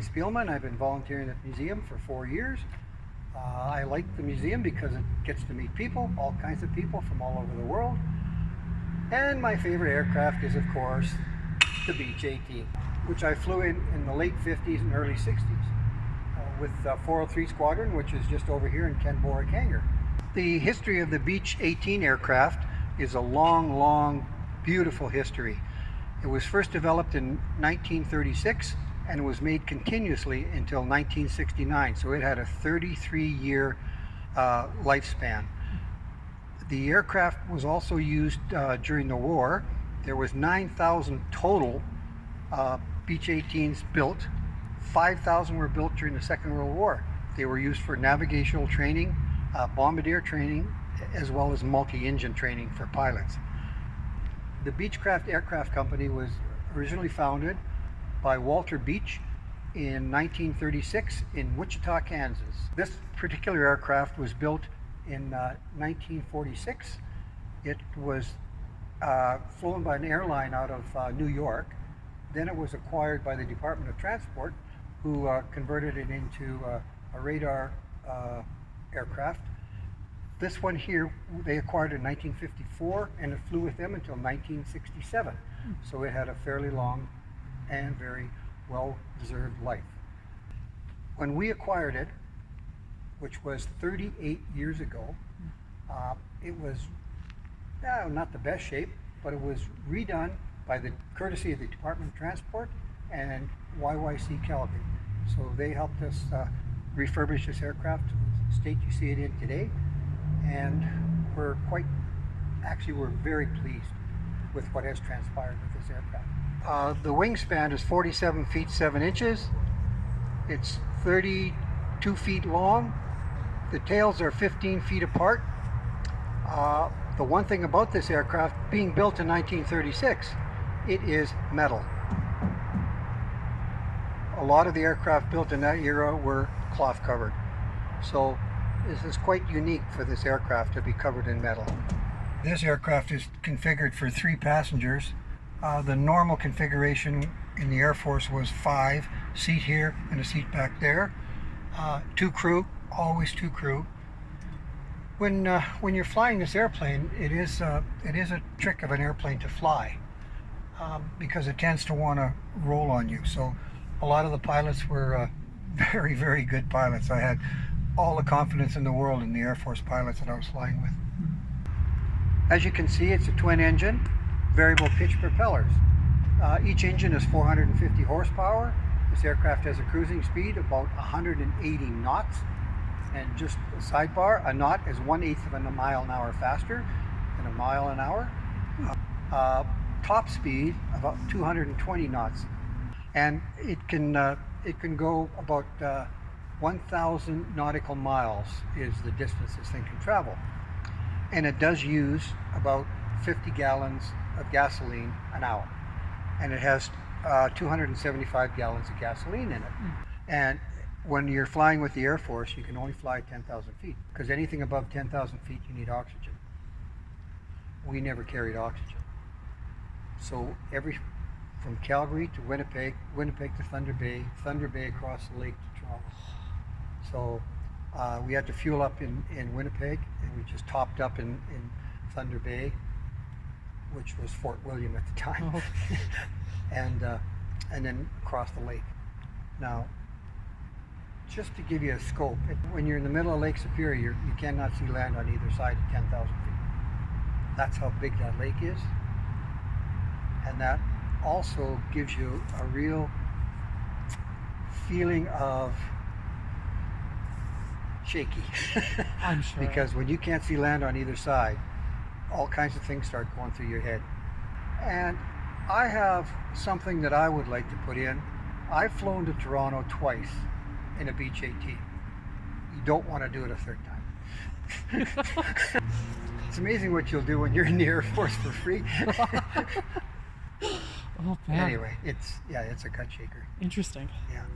Bain. I've been volunteering at the museum for 4 years. I like the museum because it gets to meet people, all kinds of people from all over the world. And my favorite aircraft is, of course, the Beech 18, which I flew in the late 50s and early 60s with 403 Squadron, which is just over here in Ken Borick Hangar. The history of the Beech 18 aircraft is a long, beautiful history. It was first developed in 1936 and it was made continuously until 1969, so it had a 33-year lifespan. The aircraft was also used during the war. There was 9,000 total Beech 18s built. 5,000 were built during the Second World War. They were used for navigational training, bombardier training, as well as multi-engine training for pilots. The Beechcraft Aircraft Company was originally founded by Walter Beech in 1936 in Wichita, Kansas. This particular aircraft was built in 1946. It was flown by an airline out of New York. Then it was acquired by the Department of Transport, who converted it into a radar aircraft. This one here, they acquired in 1954, and it flew with them until 1967. So it had a fairly long and very well-deserved life. When we acquired it, which was 38 years ago, it was not the best shape, but it was redone by the courtesy of the Department of Transport and YYC Calgary. So they helped us refurbish this aircraft to the state you see it in today, and we're very pleased with what has transpired with this aircraft. The wingspan is 47 feet 7 inches. It's 32 feet long. The tails are 15 feet apart. The one thing about this aircraft, being built in 1936, it is metal. A lot of the aircraft built in that era were cloth covered. So this is quite unique for this aircraft to be covered in metal. This aircraft is configured for 3 passengers. The normal configuration in the Air Force was 5, seat here and a seat back there. 2 crew, always 2 crew. When you're flying this airplane, it is a trick of an airplane to fly because it tends to want to roll on you. So a lot of the pilots were very good pilots. I had all the confidence in the world in the Air Force pilots that I was flying with. As you can see, it's a twin engine, variable pitch propellers. Each engine is 450 horsepower. This aircraft has a cruising speed of about 180 knots. And just a sidebar, a knot is 1/8 of a mile an hour faster than a mile an hour. Top speed about 220 knots. And it can go about 1,000 nautical miles is the distance this thing can travel. And it does use about 50 gallons of gasoline an hour. And it has 275 gallons of gasoline in it. And when you're flying with the Air Force, you can only fly 10,000 feet, because anything above 10,000 feet, you need oxygen. We never carried oxygen. So from Calgary to Winnipeg, Winnipeg to Thunder Bay across the lake to Toronto. So we had to fuel up in Winnipeg, and we just topped up in Thunder Bay, which was Fort William at the time, oh. and then across the lake. Now, just to give you a scope, when you're in the middle of Lake Superior, you cannot see land on either side at 10,000 feet. That's how big that lake is. And that also gives you a real feeling of shaky. I'm sure. Because when you can't see land on either side, all kinds of things start going through your head. And I have something that I would like to put in. I've flown to Toronto twice in a Beech 18. You don't want to do it a third time. It's amazing what you'll do when you're in the Air Force for free. Oh, man. Anyway, it's a gut shaker. Interesting. Yeah.